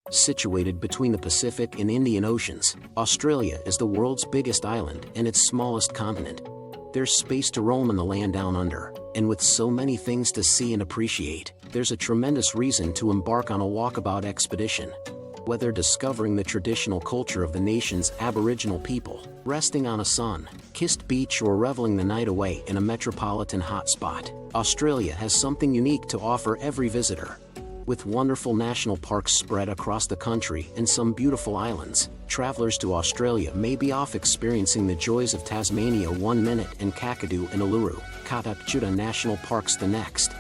Situated between the Pacific and Indian Oceans, Australia is the world's biggest island and its smallest continent. There's space to roam in the land down under, and with so many things to see and appreciate, there's a tremendous reason to embark on a walkabout expedition. Whether discovering the traditional culture of the nation's Aboriginal people, resting on a sun-kissed beach, or reveling the night away in a metropolitan hotspot, Australia has something unique to offer every visitor. With wonderful national parks spread across the country and some beautiful islands, travelers to Australia may be off experiencing the joys of Tasmania one minute and Kakadu and Uluru-Kata Tjuta national parks the next.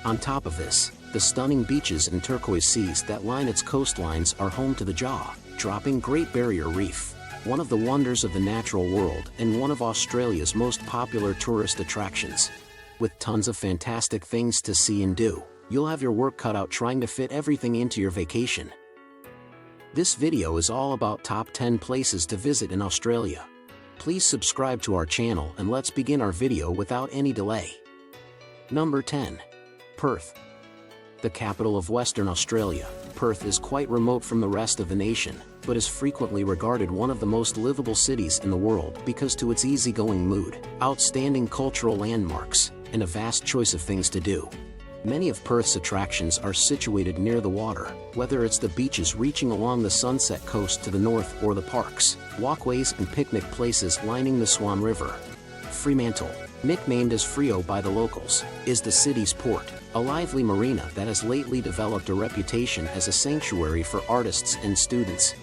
On top of this, the stunning beaches and turquoise seas that line its coastlines are home to the jaw-dropping Great Barrier Reef, one of the wonders of the natural world and one of Australia's most popular tourist attractions. With tons of fantastic things to see and do, you'll have your work cut out trying to fit everything into your vacation. This video is all about top 10 places to visit in Australia. Please subscribe to our channel and let's begin our video without any delay. Number 10. Perth. The capital of Western Australia, Perth is quite remote from the rest of the nation, but is frequently regarded one of the most livable cities in the world because to its easygoing mood, outstanding cultural landmarks, and a vast choice of things to do. Many of Perth's attractions are situated near the water, whether it's the beaches reaching along the Sunset Coast to the north or the parks, walkways and picnic places lining the Swan River. Fremantle, nicknamed as Frio by the locals, is the city's port, a lively marina that has lately developed a reputation as a sanctuary for artists and students.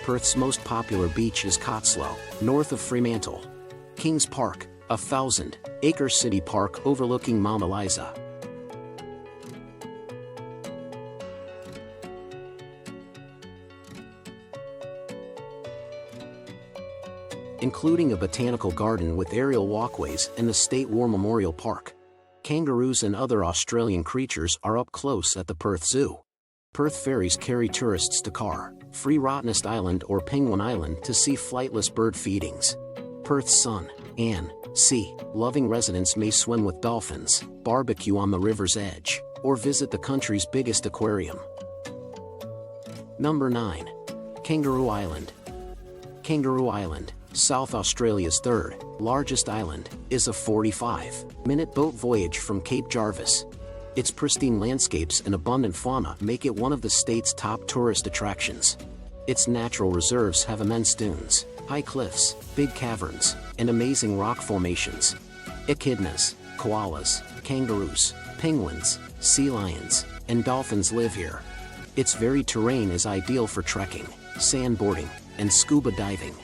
Perth's most popular beach is Cotslow, north of Fremantle. Kings Park, a 1,000-acre city park overlooking Mount Eliza. Including a botanical garden with aerial walkways and the State War Memorial Park. Kangaroos and other Australian creatures are up close at the Perth Zoo. Perth ferries carry tourists to car-free Rottnest Island or Penguin Island to see flightless bird feedings. Perth's sun and sea-loving residents may swim with dolphins, barbecue on the river's edge, or visit the country's biggest aquarium. Number 9. Kangaroo Island. Kangaroo Island, South Australia's third-largest island, is a 45-minute boat voyage from Cape Jarvis. Its pristine landscapes and abundant fauna make it one of the state's top tourist attractions. Its natural reserves have immense dunes, high cliffs, big caverns, and amazing rock formations. Echidnas, koalas, kangaroos, penguins, sea lions, and dolphins live here. Its varied terrain is ideal for trekking, sandboarding, and scuba diving.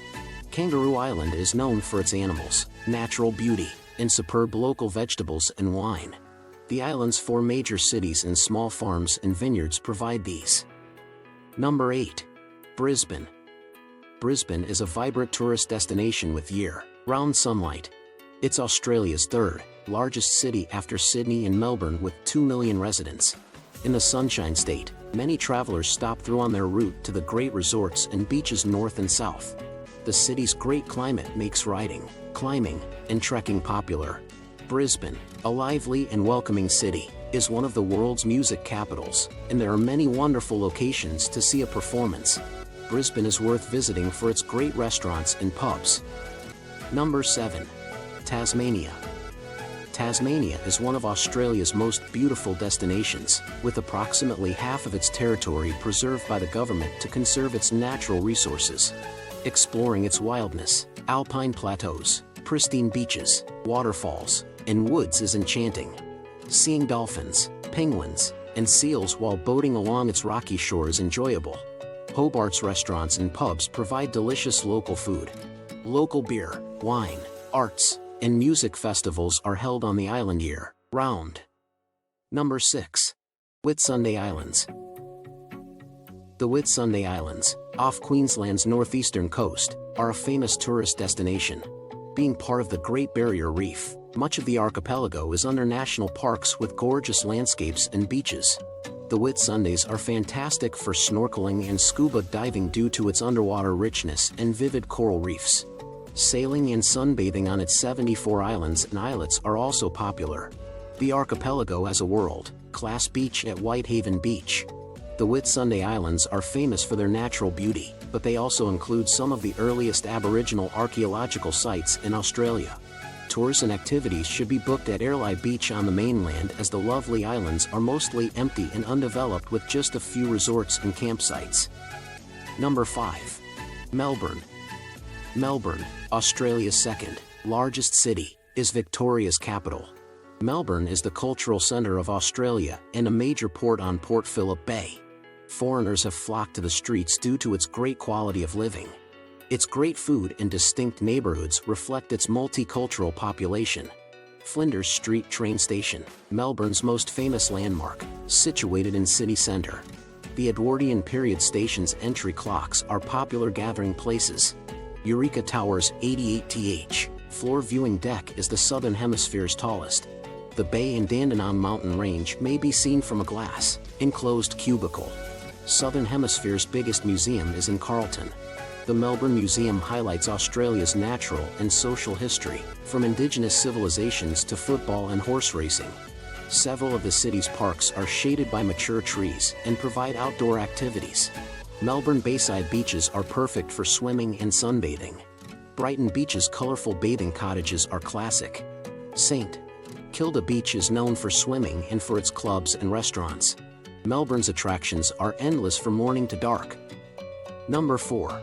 Kangaroo Island is known for its animals, natural beauty, and superb local vegetables and wine. The island's 4 major cities and small farms and vineyards provide these. Number 8. Brisbane. Brisbane is a vibrant tourist destination with year-round sunlight. It's Australia's third-largest city after Sydney and Melbourne with 2 million residents. In the Sunshine State, many travelers stop through on their route to the great resorts and beaches north and south. The city's great climate makes riding, climbing, and trekking popular. Brisbane, a lively and welcoming city, is one of the world's music capitals, and there are many wonderful locations to see a performance. Brisbane is worth visiting for its great restaurants and pubs. Number 7. Tasmania. Tasmania is one of Australia's most beautiful destinations, with approximately half of its territory preserved by the government to conserve its natural resources. Exploring its wildness, alpine plateaus, pristine beaches, waterfalls, and woods is enchanting. Seeing dolphins, penguins, and seals while boating along its rocky shore is enjoyable. Hobart's restaurants and pubs provide delicious local food. Local beer, wine, arts, and music festivals are held on the island year-round. Number 6. Whitsunday Islands. The Whitsunday Islands, off Queensland's northeastern coast, are a famous tourist destination. Being part of the Great Barrier Reef, much of the archipelago is under national parks with gorgeous landscapes and beaches. The Whitsundays are fantastic for snorkeling and scuba diving due to its underwater richness and vivid coral reefs. Sailing and sunbathing on its 74 islands and islets are also popular. The archipelago has a world-class beach at Whitehaven Beach. The Whitsunday Islands are famous for their natural beauty, but they also include some of the earliest Aboriginal archaeological sites in Australia. Tours and activities should be booked at Airlie Beach on the mainland, as the lovely islands are mostly empty and undeveloped with just a few resorts and campsites. Number 5. Melbourne. Melbourne, Australia's second largest city, is Victoria's capital. Melbourne is the cultural centre of Australia and a major port on Port Phillip Bay. Foreigners have flocked to the streets due to its great quality of living. Its great food and distinct neighbourhoods reflect its multicultural population. Flinders Street train station, Melbourne's most famous landmark, situated in city centre. The Edwardian period station's entry clocks are popular gathering places. Eureka Tower's 88th floor viewing deck is the Southern Hemisphere's tallest. The Bay and Dandenong mountain range may be seen from a glass, enclosed cubicle. Southern Hemisphere's biggest museum is in Carlton. The Melbourne Museum highlights Australia's natural and social history, from indigenous civilizations to football and horse racing. Several of the city's parks are shaded by mature trees and provide outdoor activities. Melbourne Bayside beaches are perfect for swimming and sunbathing. Brighton Beach's colourful bathing cottages are classic. St. Kilda Beach is known for swimming and for its clubs and restaurants. Melbourne's attractions are endless from morning to dark. Number 4.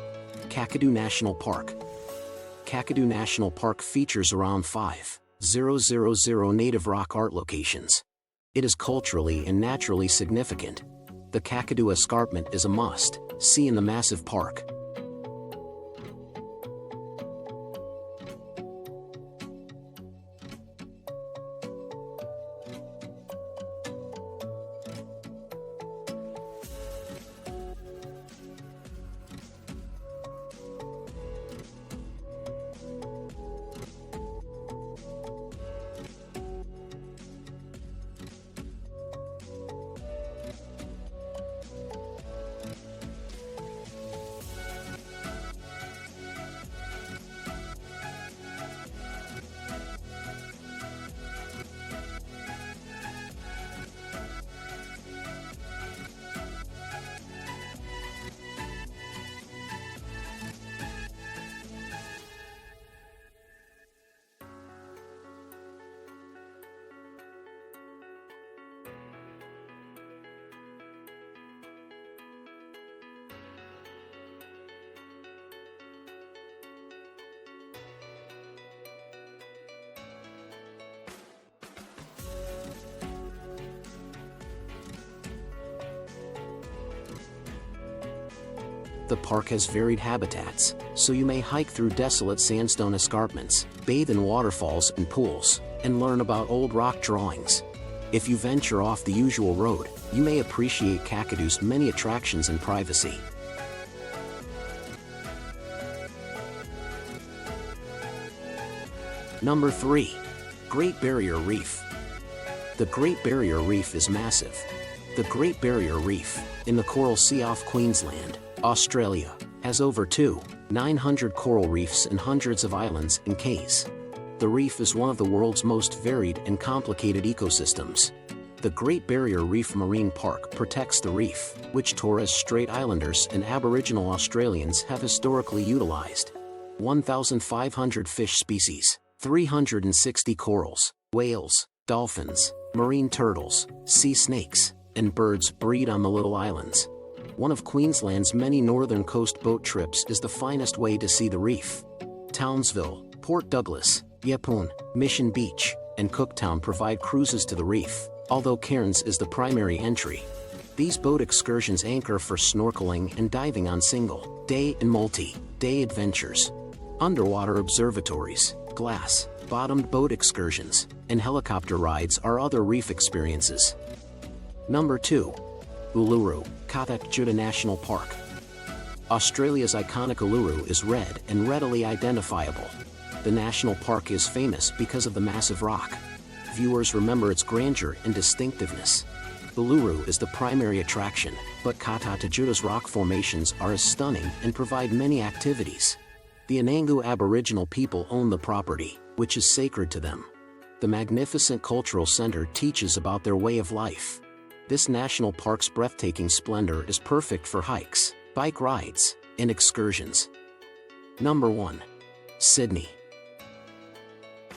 Kakadu National Park. Kakadu National Park features around 5,000 native rock art locations. It is culturally and naturally significant. The Kakadu escarpment is a must-see in the massive park. The park has varied habitats, so you may hike through desolate sandstone escarpments, bathe in waterfalls and pools, and learn about old rock drawings. If you venture off the usual road, you may appreciate Kakadu's many attractions and privacy. Number 3. Great Barrier Reef. The Great Barrier Reef is massive. The Great Barrier Reef, in the Coral Sea off Queensland, Australia, has over 2,900 coral reefs and hundreds of islands and cays. The reef is one of the world's most varied and complicated ecosystems. The Great Barrier Reef Marine Park protects the reef, which Torres Strait Islanders and Aboriginal Australians have historically utilized. 1,500 fish species, 360 corals, whales, dolphins, marine turtles, sea snakes, and birds breed on the little islands. One of Queensland's many northern coast boat trips is the finest way to see the reef. Townsville, Port Douglas, Yeppoon, Mission Beach, and Cooktown provide cruises to the reef, although Cairns is the primary entry. These boat excursions anchor for snorkeling and diving on single-day and multi-day adventures. Underwater observatories, glass-bottomed boat excursions, and helicopter rides are other reef experiences. Number 2. Uluru-Kata Tjuta National Park. Australia's iconic Uluru is red and readily identifiable. The national park is famous because of the massive rock. Viewers remember its grandeur and distinctiveness. Uluru is the primary attraction, but Kata Tjuta's rock formations are as stunning and provide many activities. The Anangu Aboriginal people own the property, which is sacred to them. The magnificent cultural centre teaches about their way of life. This national park's breathtaking splendor is perfect for hikes, bike rides, and excursions. Number 1. Sydney.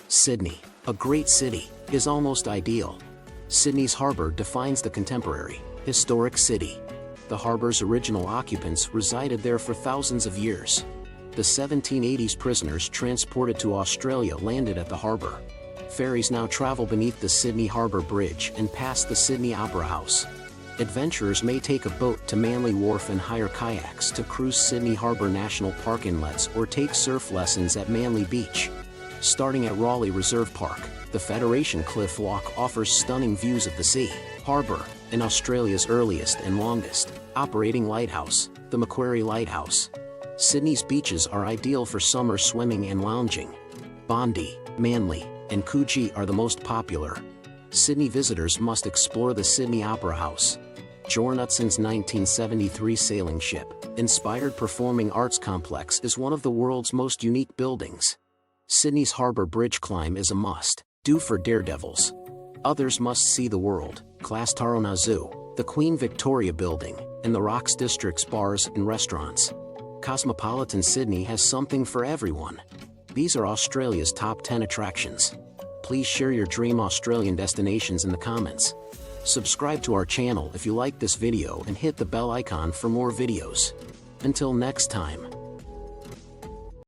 Sydney, a great city, is almost ideal. Sydney's harbour defines the contemporary, historic city. The harbour's original occupants resided there for thousands of years. The 1780s prisoners transported to Australia landed at the harbour. Ferries now travel beneath the Sydney Harbour Bridge and past the Sydney Opera House. Adventurers may take a boat to Manly Wharf and hire kayaks to cruise Sydney Harbour National Park inlets or take surf lessons at Manly Beach. Starting at Raleigh Reserve Park, the Federation Cliff Walk offers stunning views of the sea, harbour, and Australia's earliest and longest operating lighthouse, the Macquarie Lighthouse. Sydney's beaches are ideal for summer swimming and lounging. Bondi, Manly, and Coogee are the most popular. Sydney visitors must explore the Sydney Opera House. Jornutson's 1973 sailing ship, inspired performing arts complex is one of the world's most unique buildings. Sydney's Harbour Bridge climb is a must-do for daredevils. Others must see the world-class Taronga Zoo, the Queen Victoria Building, and the Rocks District's bars and restaurants. Cosmopolitan Sydney has something for everyone. These are Australia's top 10 attractions. Please share your dream Australian destinations in the comments. Subscribe to our channel if you like this video and hit the bell icon for more videos. Until next time.